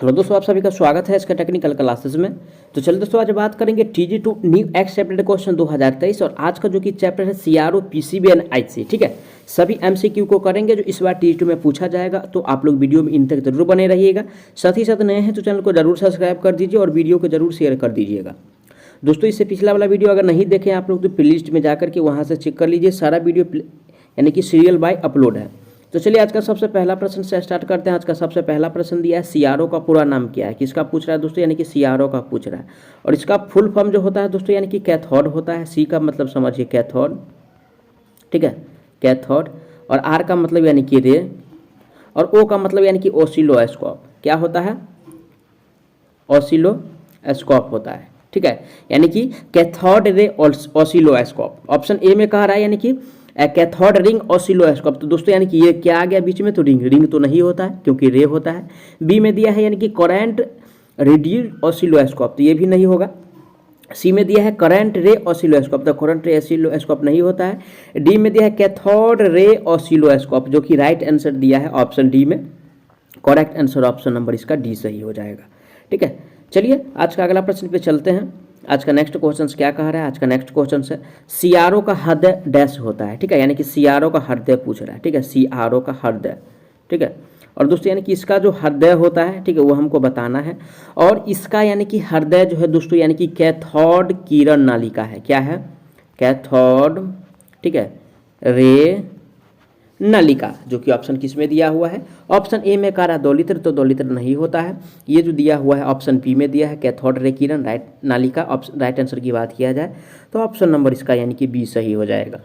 Hello दोस्तों, आप सभी का स्वागत है इसका टेक्निकल क्लासेस में। तो चलिए दोस्तों, आज बात करेंगे TG2 न्यू एक्सेप्टेड क्वेश्चन 2023 और आज का जो कि चैप्टर है CRO PCB एंड IC। ठीक है, सभी MCQ को करेंगे जो इस बार TG2 में पूछा जाएगा। तो आप लोग वीडियो में इन तक जरूर बने रहिएगा। साथ ही साथ नए हैं तो चैनल को जरूर सब्सक्राइब कर दीजिए और वीडियो को जरूर शेयर कर दीजिएगा। दोस्तों, इससे पिछला वाला वीडियो अगर नहीं देखें आप लोग तो प्ले लिस्ट में जाकर के वहाँ से चेक कर लीजिए। सारा वीडियो यानी कि सीरियल बाय अपलोड है। तो चलिए आज का सबसे पहला प्रश्न से स्टार्ट करते हैं। आज का सबसे पहला प्रश्न दिया है CRO का पूरा नाम क्या है। किसका पूछ रहा है दोस्तों, यानी कि CRO का पूछ रहा है। और इसका फुल फॉर्म जो होता है दोस्तों यानी कि कैथोड होता है। C का मतलब समझिए कैथोड, ठीक है, कैथोड। और R का मतलब यानी कि रे, और O का मतलब यानी कि ऑसिलोस्कोप। क्या होता है? ऑसिलोस्कोप होता है, ठीक है, यानी कि cathode ray oscilloscope. Option A में कह रहा है यानी कि कैथोड रिंग ऑसिलोस्कोप। तो दोस्तों यानी कि ये क्या आ गया बीच में, तो रिंग तो नहीं होता है क्योंकि रे होता है। बी में दिया है यानी कि करंट रिड्यूस्ड ऑसिलोस्कोप, तो ये भी नहीं होगा। सी में दिया है करंट रे ऑसिलोस्कोप, तो करंट रे ऑसिलोस्कोप नहीं होता है। डी में दिया है कैथोड रे ऑसिलोस्कोप, जो कि राइट आंसर दिया है ऑप्शन डी में। करेक्ट आंसर ऑप्शन नंबर इसका डी सही हो जाएगा। ठीक है, चलिए आज का अगला प्रश्न पे चलते हैं। आज का नेक्स्ट क्वेश्चन क्या कह रहा है? आज का नेक्स्ट क्वेश्चन है CRO का हृदय डैश होता है। ठीक है, यानी कि CRO का हृदय पूछ रहा है। ठीक है, CRO का हृदय, ठीक है। और दोस्तों यानी कि इसका जो हृदय होता है, ठीक है, वो हमको बताना है। और इसका यानी कि हृदय जो है दोस्तों यानी कि कैथोड किरण नालिका है। क्या है? कैथोड, ठीक है, रे नलिका, जो कि ऑप्शन किस में दिया हुआ है? ऑप्शन ए में कह रहा है 2 लीटर, तो 2 लीटर नहीं होता है। ये जो दिया हुआ है ऑप्शन बी में दिया है कैथोड रे किरण राइट नालिका। ऑप्शन राइट आंसर की बात किया जाए तो ऑप्शन नंबर इसका यानी कि बी सही हो जाएगा।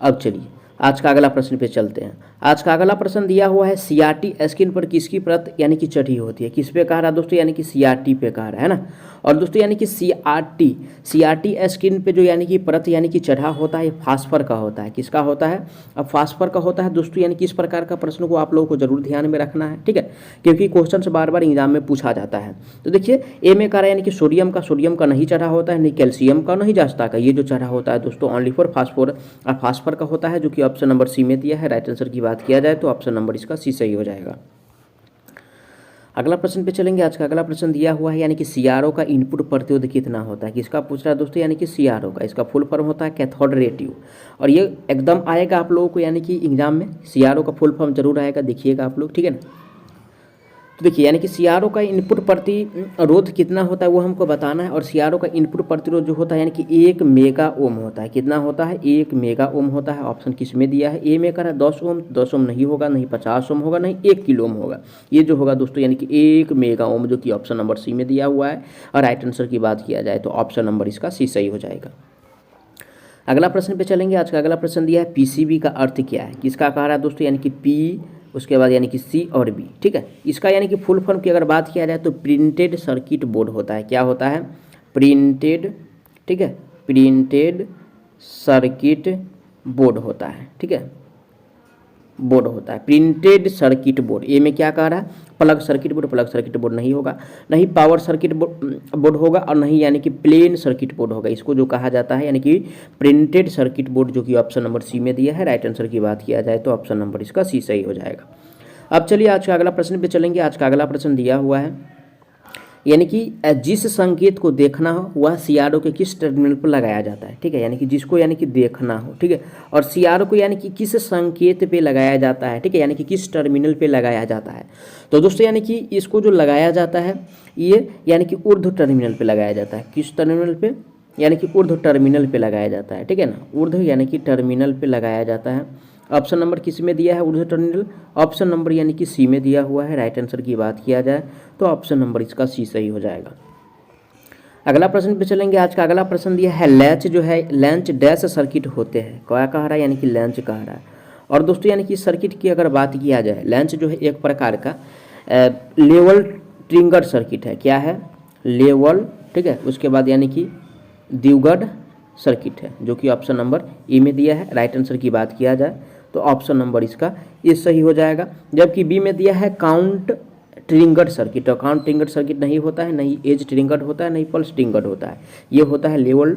अब चलिए आज का अगला प्रश्न पे चलते हैं। आज का अगला प्रश्न दिया हुआ है CRT स्किन पर किसकी परत यानी कि चढ़ी होती है। किस पे कह रहा है दोस्तों, यानी कि CRT पे कह रहा है ना। और दोस्तों यानी कि CRT स्किन पे जो यानी कि परत यानी कि चढ़ा होता है, ये फास्फर का होता है। किसका होता है? अब फास्फर का होता है दोस्तों, यानी कि इस प्रकार का प्रश्न को आप लोगों को जरूर ध्यान में रखना है। ठीक है, क्योंकि क्वेश्चन से बार बार एग्जाम में पूछा जाता है। तो देखिए ए में कह रहा है यानी कि सोडियम का नहीं चढ़ा होता है, नहीं कैल्शियम का, नहीं जास्ता का। ये जो चढ़ा होता है दोस्तों ओनली फॉर फास्फर का होता है, जो कि ऑप्शन नंबर सी में दिया है। राइट आंसर की बात किया जाए तो ऑप्शन नंबर इसका सी सही हो जाएगा। अगला प्रश्न पे चलेंगे। आज का अगला प्रश्न दिया हुआ है यानी कि CRO का इनपुट प्रतिरोध कितना होता है। किसका पूछ रहा है दोस्तों, यानी कि CRO का। इसका फुल फॉर्म होता है कैथोड रे ट्यूब। और ये एकदम आएगा आप लोगों को यानी कि एग्जाम में CRO का फुल फॉर्म जरूर आएगा, देखिएगा आप लोग, ठीक है ना। तो देखिए यानी कि CRO का इनपुट प्रतिरोध कितना होता है वो हमको बताना है। और CRO का इनपुट प्रतिरोध जो होता है यानी कि 1 मेगा ओम होता है। कितना होता है? 1 मेगा ओम होता है। ऑप्शन किस में दिया है? ए में कह रहा है 10 ओम नहीं होगा, नहीं 50 ओम होगा, नहीं 1 किलो ओम होगा। ये जो होगा दोस्तों यानी कि 1 मेगा ओम, जो कि ऑप्शन नंबर सी में दिया हुआ है। और राइट आंसर की बात किया जाए तो ऑप्शन नंबर इसका सी सही हो जाएगा। अगला प्रश्न पे चलेंगे। आज का अगला प्रश्न दिया है PCB का अर्थ क्या है। किसका कह रहा है दोस्तों, यानी कि P, उसके बाद यानी कि C और B। ठीक है, इसका यानी कि फुल फॉर्म की अगर बात किया जाए तो प्रिंटेड सर्किट बोर्ड होता है। क्या होता है? प्रिंटेड, ठीक है, प्रिंटेड सर्किट बोर्ड होता है। ठीक है, बोर्ड होता है प्रिंटेड सर्किट बोर्ड। ए में क्या कह रहा है? प्लग सर्किट बोर्ड नहीं होगा, नहीं पावर सर्किट बोर्ड होगा, और नहीं यानी कि प्लेन सर्किट बोर्ड होगा। इसको जो कहा जाता है यानी कि प्रिंटेड सर्किट बोर्ड, जो कि ऑप्शन नंबर सी में दिया है। राइट आंसर की बात किया जाए तो ऑप्शन नंबर इसका सी सही हो जाएगा। अब चलिए आज का अगला प्रश्न पे चलेंगे। आज का अगला प्रश्न दिया हुआ है यानी कि जिस संकेत को देखना हो वह CRO के किस टर्मिनल पर लगाया जाता है। ठीक है, यानी कि जिसको यानी कि देखना हो, ठीक है, और CRO को यानी कि किस संकेत पे लगाया जाता है। ठीक है, यानी कि किस टर्मिनल पे लगाया जाता है। तो दोस्तों यानी कि इसको जो लगाया जाता है ये यानी कि ऊर्ध्व टर्मिनल पे लगाया जाता है। किस टर्मिनल पे? यानी कि ऊर्ध्व टर्मिनल पे लगाया जाता है। ठीक है ना, ऊर्ध्व यानी कि टर्मिनल पे लगाया जाता है। ऑप्शन नंबर किस में दिया है? ऊर्ध्व टर्मिनल। ऑप्शन नंबर यानी कि सी में दिया हुआ है। राइट आंसर की बात किया जाए तो ऑप्शन नंबर इसका सी सही हो जाएगा। अगला प्रश्न पे चलेंगे। आज का अगला प्रश्न दिया है लैच जो है, लैच डैश सर्किट होते हैं। क्या कह रहा है? यानी कि लैच कह रहा है। और दोस्तों यानी कि सर्किट की अगर बात किया जाए, लैच जो है एक प्रकार का लेवल ट्रिगर सर्किट है। क्या है? लेवल, ठीक है, उसके बाद यानी कि द्विगढ़ सर्किट है, जो कि ऑप्शन नंबर ए में दिया है। राइट आंसर की बात किया जाए तो ऑप्शन नंबर इसका ये सही हो जाएगा। जबकि बी में दिया है काउंट ट्रिगर्ड सर्किट। और काउंट ट्रिगर्ड सर्किट नहीं होता है, नहीं एज ट्रिगर्ड होता है, नहीं पल्स ट्रिगर्ड होता है। ये होता है लेवल,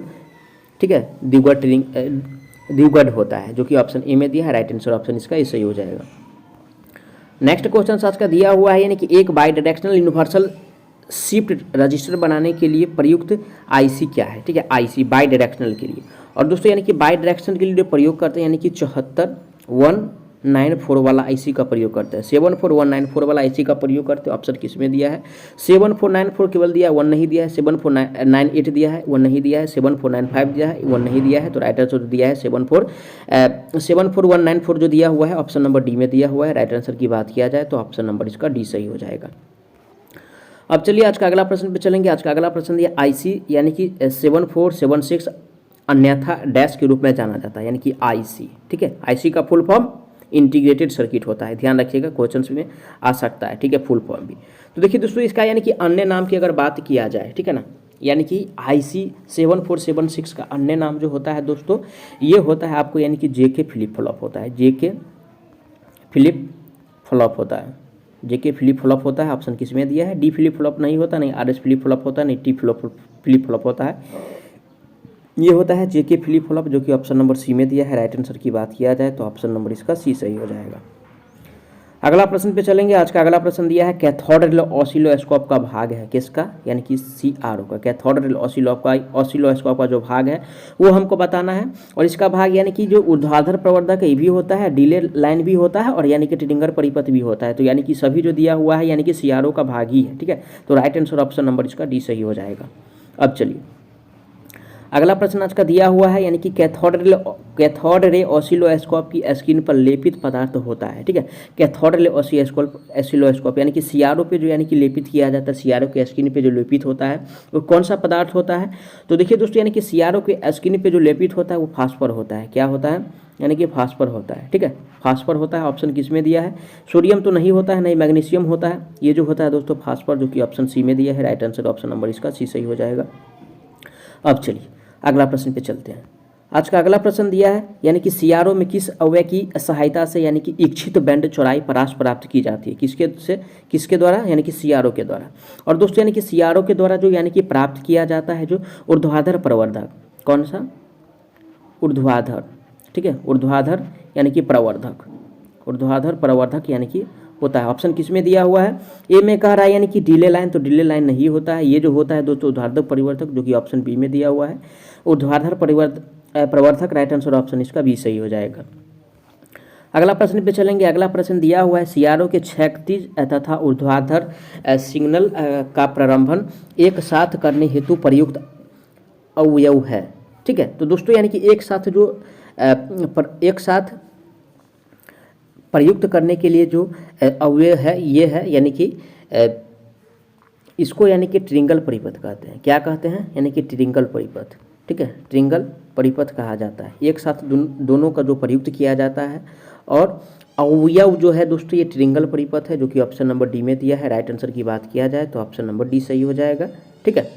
ठीक है, द्विगढ़ होता है, जो कि ऑप्शन ए में दिया है। राइट आंसर ऑप्शन इसका ये सही हो जाएगा। नेक्स्ट क्वेश्चन आज का दिया हुआ है, यानी कि एक by directional universal shift register बनाने के लिए प्रयुक्त आईसी क्या है। ठीक है, आईसी बाई डायरेक्शनल के लिए। और दोस्तों यानी कि बाई डायरेक्शनल के लिए जो प्रयोग करते हैं यानी कि 74194 वाला आईसी का प्रयोग करते हैं। 74194 वाला आईसी का प्रयोग करते हैं। ऑप्शन किस में दिया है? 7494 केवल दिया है, 1 नहीं दिया है। 7498 दिया है, 1 नहीं दिया है। 7495 दिया है, 1 नहीं दिया है। तो राइट आंसर दिया है 74194 जो दिया हुआ है ऑप्शन नंबर डी में दिया हुआ है। राइट आंसर की बात किया जाए तो ऑप्शन नंबर इसका डी सही हो जाएगा। अब चलिए आज का अगला प्रश्न पे चलेंगे। आज का अगला प्रश्न दिया आईसी यानी कि 7476 अन्यथा डैश के रूप में जाना जाता है, यानी कि आईसी। ठीक है, आईसी का फुल फॉर्म इंटीग्रेटेड सर्किट होता है, ध्यान रखिएगा, क्वेश्चन में आ सकता है। ठीक है, फुल फॉर्म भी। तो देखिए दोस्तों इसका यानी कि अन्य नाम की अगर बात किया जाए, ठीक है ना, यानी कि आईसी 7476 का अन्य नाम जो होता है दोस्तों ये होता है आपको यानी कि जेके फ्लिप फ्लॉप होता है। जेके फ्लिप फ्लॉप होता है, जेके फ्लिप फ्लॉप होता है। ऑप्शन किस में दिया है? डी फ्लिप फ्लॉप नहीं होता, नहीं आरएस फ्लिप फ्लॉप होता है, नहीं टी फ्लिप फ्लॉप होता है। ये होता है जेके फ्लिप फ्लॉप जो कि ऑप्शन नंबर सी में दिया है। राइट आंसर की बात किया जाए तो ऑप्शन नंबर इसका सी सही हो जाएगा। अगला प्रश्न पे चलेंगे। आज का अगला प्रश्न दिया है कैथोड रे ऑसिलोस्कोप का भाग है किसका, यानी कि सीआरओ का। कैथोड रे ऑसिलोस्कोप का जो भाग है वो हमको बताना है। और इसका भाग यानी कि जो ऊर्ध्वाधर प्रवर्धक ये भी होता है, डिले लाइन भी होता है और यानी कि ट्रिगर परिपथ भी होता है। तो यानी कि सभी जो दिया हुआ है यानी कि सीआरओ का भाग ही है। ठीक है, तो राइट आंसर ऑप्शन नंबर इसका डी सही हो जाएगा। अब चलिए अगला प्रश्न आज का दिया हुआ है, यानी कि कैथोड रे ऑसिलोस्कोप की स्क्रीन पर लेपित पदार्थ होता है। ठीक है, कैथोड रे ऑसिलोस्कोप यानी कि सीआरओ पे जो यानी कि लेपित किया जाता है, सीआरओ के स्क्रीन पे जो लेपित होता है वो कौन सा पदार्थ होता है? तो देखिए दोस्तों यानी कि सीआरओ के स्क्रीन पे जो लेपित होता है वो फास्फर होता है। क्या होता है? यानी कि फास्फर होता है। ठीक है, फास्फर होता है। ऑप्शन किस में दिया है? सोडियम तो नहीं होता है, नहीं मैग्नीशियम होता है। ये जो होता है दोस्तों फास्फर, जो कि ऑप्शन सी में दिया है। राइट आंसर ऑप्शन नंबर इसका सी सही हो जाएगा। अब चलिए अगला प्रश्न पे चलते हैं। आज का अगला प्रश्न दिया है, यानी कि सीआरओ में किस अवयव की सहायता से यानी कि इच्छित बैंड चौड़ाई परास प्राप्त की जाती है? किसके द्वारा? यानी कि सीआरओ के द्वारा। और दोस्तों यानी कि सीआरओ के द्वारा जो यानी कि प्राप्त किया जाता है जो ऊर्ध्वाधर प्रवर्धक, कौन सा? ऊर्ध्वाधर। ठीक है, ऊर्ध्वाधर यानी कि प्रवर्धक, ऊर्ध्वाधर प्रवर्धक यानी कि होता है। ऑप्शन किस में दिया हुआ है? ए में कह रहा है यानी कि डिले लाइन, तो डिले लाइन नहीं होता है। ये जो होता है दोस्तों ऊर्ध्वाधर परिवर्तक, जो कि ऑप्शन बी में दिया हुआ है, ऊर्ध्वाधर प्रवर्धक। राइट आंसर ऑप्शन इसका बी सही हो जाएगा। अगला प्रश्न पे चलेंगे। अगला प्रश्न दिया हुआ है सीआरओ के क्षैतिज तथा ऊर्ध्वाधर सिग्नल का प्रारंभन एक साथ करने हेतु प्रयुक्त अवयव है। ठीक है, तो दोस्तों यानी कि एक साथ प्रयुक्त करने के लिए जो अवयव है ये है, यानी कि इसको यानी कि ट्रिंगल परिपथ कहते हैं। क्या कहते हैं? यानी कि ट्रिंगल परिपथ। ठीक है, ट्रिंगल परिपथ कहा जाता है। एक साथ दोनों का जो प्रयुक्त किया जाता है और अवयव जो है दोस्तों ये ट्रिंगल परिपथ है, जो कि ऑप्शन नंबर डी में दिया है। राइट आंसर की बात किया जाए तो ऑप्शन नंबर डी सही हो जाएगा। ठीक है,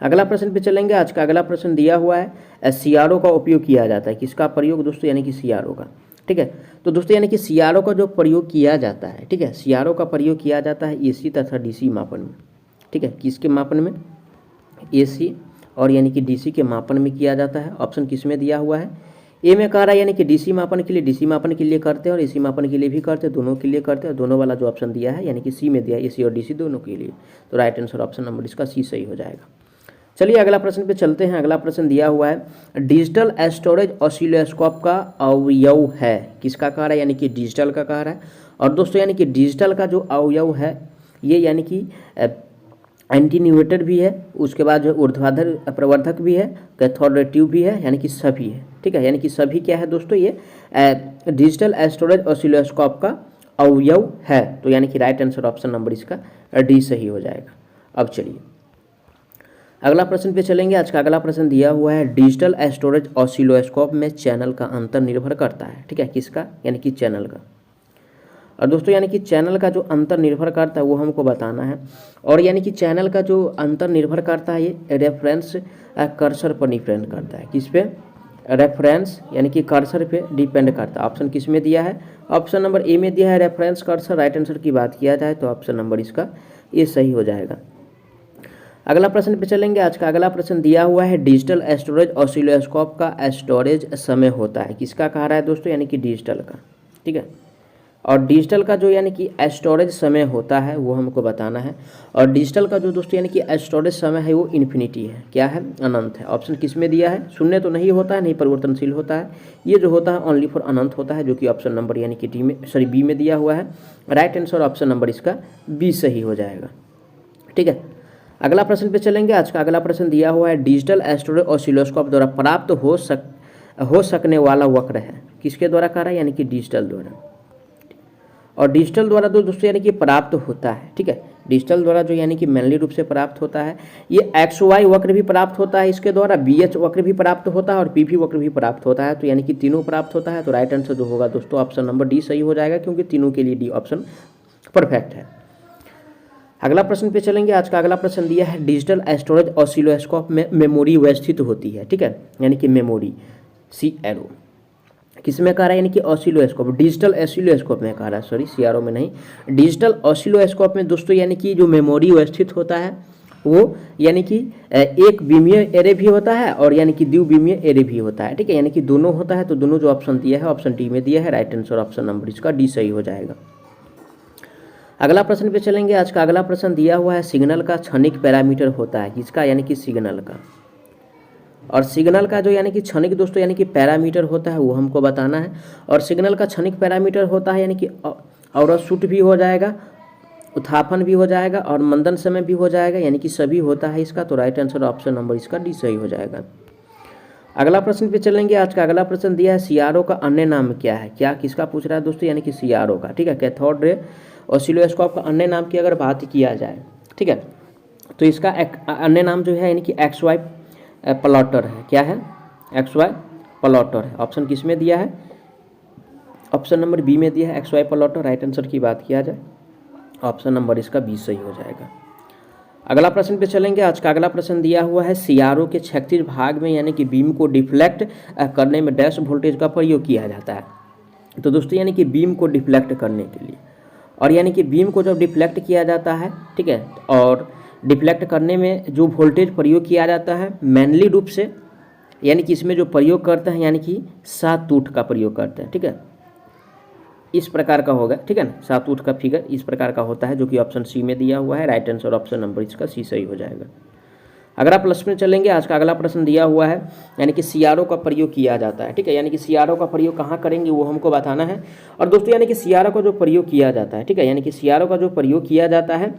अगला प्रश्न पे चलेंगे। आज का अगला प्रश्न दिया हुआ है सीआरओ का उपयोग किया जाता है। किसका प्रयोग दोस्तों? यानी कि सीआरओ का। ठीक है, तो दोस्तों यानी कि सीआरओ का जो प्रयोग किया जाता है, ठीक है, सीआरओ का प्रयोग किया जाता है एसी तथा डीसी मापन में। ठीक है, किसके मापन में? एसी और यानी कि डीसी के मापन में किया जाता है। ऑप्शन किस में दिया हुआ है? ए में कह रहा है यानी कि डीसी मापन के लिए करते हैं और एसी मापन के लिए भी करते हैं, दोनों के लिए करते हैं। दोनों वाला जो ऑप्शन दिया है यानी कि सी में दिया है, एसी और डीसी दोनों के लिए। तो राइट आंसर ऑप्शन नंबर इसका सी सही हो जाएगा। चलिए अगला प्रश्न पे चलते हैं। अगला प्रश्न दिया हुआ है डिजिटल स्टोरेज ऑसिलोस्कोप का अवयव है। किसका कह रहा है? यानी कि डिजिटल का कह रहा है। और दोस्तों यानी कि डिजिटल का जो अवयव है ये यानी कि एंटीन्यूएटर भी है, उसके बाद जो ऊर्ध्वाधर प्रवर्धक भी है, कैथोड रे ट्यूब भी है, यानी कि सभी है। ठीक है, यानी कि सभी क्या है दोस्तों? ये डिजिटल स्टोरेज ऑसिलोस्कोप का अवयव है। तो यानी कि राइट आंसर ऑप्शन नंबर इसका डी सही हो जाएगा। अब चलिए अगला प्रश्न पे चलेंगे। आज का अगला प्रश्न दिया हुआ है डिजिटल स्टोरेज ऑसिलोस्कोप में चैनल का अंतर निर्भर करता है। ठीक है, किसका? यानी कि चैनल का। और दोस्तों यानी कि चैनल का जो अंतर निर्भर करता है वो हमको बताना है। और यानी कि चैनल का जो अंतर निर्भर करता है ये रेफरेंस कर्सर पर डिपेंड करता है। किस पे? रेफरेंस यानी कि कर्सर पे डिपेंड करता है। ऑप्शन किस में दिया है? ऑप्शन नंबर ए में दिया है रेफरेंस कर्सर। राइट आंसर की बात किया जाए तो ऑप्शन नंबर इसका ये सही हो जाएगा। अगला प्रश्न पे चलेंगे। आज का अगला प्रश्न दिया हुआ है डिजिटल स्टोरेज ऑसिलोस्कोप का स्टोरेज समय होता है। किसका कह रहा है दोस्तों? यानी कि डिजिटल का। ठीक है, और डिजिटल का जो यानी कि स्टोरेज समय होता है वो हमको बताना है। और डिजिटल का जो दोस्तों यानी कि स्टोरेज समय है वो इन्फिनिटी है, क्या है, अनंत है। ऑप्शन किस में दिया है, शून्य तो नहीं होता है, नहीं परिवर्तनशील होता है, ये जो होता है ओनली फॉर अनंत होता है, जो कि ऑप्शन नंबर यानी कि डी में सॉरी बी में दिया हुआ है। राइट आंसर ऑप्शन नंबर इसका बी सही हो जाएगा। ठीक है, अगला प्रश्न पे चलेंगे। आज का अगला प्रश्न दिया हुआ है डिजिटल स्टोरेज ऑसिलोस्कोप द्वारा प्राप्त हो सकने वाला वक्र है, किसके द्वारा कह रहा है, यानी कि डिजिटल द्वारा। और डिजिटल द्वारा तो दोस्तों यानी कि प्राप्त होता है, ठीक है, डिजिटल द्वारा जो यानी कि मैनली रूप से प्राप्त होता है, ये XY वक्र भी प्राप्त होता है इसके द्वारा, BH वक्र भी प्राप्त होता है और PV वक्र भी प्राप्त होता है, तो यानी कि तीनों प्राप्त होता है। तो राइट आंसर जो होगा दोस्तों ऑप्शन नंबर डी सही हो जाएगा, क्योंकि तीनों के लिए डी ऑप्शन परफेक्ट है। अगला प्रश्न पे चलेंगे। आज का अगला प्रश्न दिया है डिजिटल स्टोरेज ऑसिलोस्कोप में मेमोरी व्यवस्थित होती है, ठीक है, यानी कि मेमोरी CRO किस में कह रहा है, यानी कि ऑसिलोस्कोप, डिजिटल ऑसिलोस्कोप में कह रहा है, सॉरी CRO में नहीं, डिजिटल ऑसिलोस्कोप में दोस्तों यानी कि जो मेमोरी व्यवस्थित होता है वो यानी कि एक बीमीय एरे भी होता है और यानी कि द्विबीमीय एरे भी होता है, ठीक है, यानी कि दोनों होता है। तो दोनों जो ऑप्शन दिया है ऑप्शन डी में दिया है, राइट आंसर ऑप्शन नंबर इसका डी सही हो जाएगा। अगला प्रश्न पे चलेंगे। आज का अगला प्रश्न दिया हुआ है सिग्नल का क्षणिक पैरामीटर होता है, किसका, यानी कि सिग्नल का। और सिग्नल का जो यानी कि क्षणिक दोस्तों यानी कि पैरामीटर होता है वो हमको बताना है। और सिग्नल का क्षणिक पैरामीटर होता है यानी कि आउटपुट भी हो जाएगा, उत्थापन भी हो जाएगा और मंदन समय भी हो जाएगा, यानी कि सभी होता है इसका। तो राइट आंसर ऑप्शन नंबर इसका डी सही हो जाएगा। अगला प्रश्न पे चलेंगे। आज का अगला प्रश्न दिया है CRO का अन्य नाम क्या है, क्या किसका पूछ रहा है दोस्तों, यानी कि CRO का, ठीक है, कैथोड रे ऑसिलोस्कोप का अन्य नाम की अगर बात किया जाए, ठीक है, तो इसका एक अन्य नाम जो है यानी कि XY प्लॉटर है, क्या है, XY प्लॉटर है। ऑप्शन किस में दिया है, ऑप्शन नंबर बी में दिया है XY प्लॉटर। राइट आंसर की बात किया जाए ऑप्शन नंबर इसका बी सही हो जाएगा। अगला प्रश्न पे चलेंगे। आज का अगला प्रश्न दिया हुआ है CRO के क्षैतिज भाग में यानी कि बीम को डिफ्लेक्ट करने में डैश वोल्टेज का प्रयोग किया जाता है। तो दोस्तों यानी कि बीम को डिफ्लेक्ट करने के लिए, और यानी कि बीम को जब डिफ्लेक्ट किया जाता है, ठीक है, और डिफ्लेक्ट करने में जो वोल्टेज प्रयोग किया जाता है मैनली रूप से, यानी कि इसमें जो प्रयोग करते हैं यानी कि सातूठ का प्रयोग करते हैं, ठीक है, इस प्रकार का होगा, ठीक है ना, सातूठ का फिगर इस प्रकार का होता है, जो कि ऑप्शन सी में दिया हुआ है। राइट आंसर ऑप्शन नंबर इसका सी सही हो जाएगा। अगला प्रश्न चलेंगे। आज का अगला प्रश्न दिया हुआ है यानी कि CRO का प्रयोग किया जाता है, ठीक है, यानी कि CRO का प्रयोग कहाँ करेंगे वो हमको बताना है। और दोस्तों यानी कि CRO का जो प्रयोग किया जाता है, ठीक है, यानी कि CRO का जो प्रयोग किया जाता है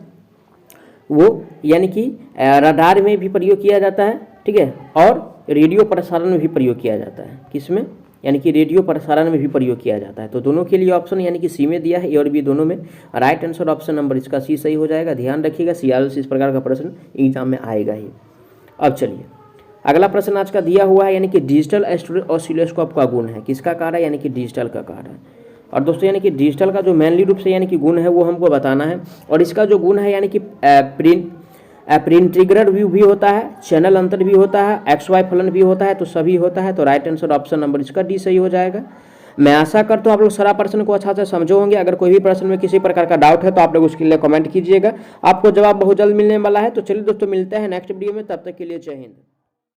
वो यानी कि रडार में भी प्रयोग किया जाता है, ठीक है, और रेडियो प्रसारण में भी प्रयोग किया जाता है। किसमें, यानी कि रेडियो प्रसारण में भी प्रयोग किया जाता है। तो दोनों के लिए ऑप्शन यानी कि सी में दिया है, ए और बी दोनों में। राइट आंसर ऑप्शन नंबर इसका सी सही हो जाएगा। ध्यान रखिएगा CRO से इस प्रकार का प्रश्न एग्जाम में आएगा ही। अब चलिए अगला प्रश्न आज का दिया हुआ है यानी कि डिजिटल स्टोरेज ऑसिलोस्कोप का गुण है, किसका कह रहा है, यानी कि डिजिटल का कह रहा है। और दोस्तों यानी कि डिजिटल का जो मेनली रूप से यानी कि गुण है वो हमको बताना है। और इसका जो गुण है यानी कि प्रिंटिग्रल व्यू भी होता है, चैनल अंतर भी होता है, XY फलन भी होता है, तो सभी होता है। तो राइट आंसर ऑप्शन नंबर इसका डी सही हो जाएगा। मैं आशा करता हूँ आप लोग सारा प्रश्न को अच्छा से समझे होंगे। अगर कोई भी प्रश्न में किसी प्रकार का डाउट है तो आप लोग उसके लिए कमेंट कीजिएगा, आपको जवाब बहुत जल्द मिलने वाला है। तो चलिए दोस्तों मिलते हैं नेक्स्ट वीडियो में, तब तक के लिए जय हिंद।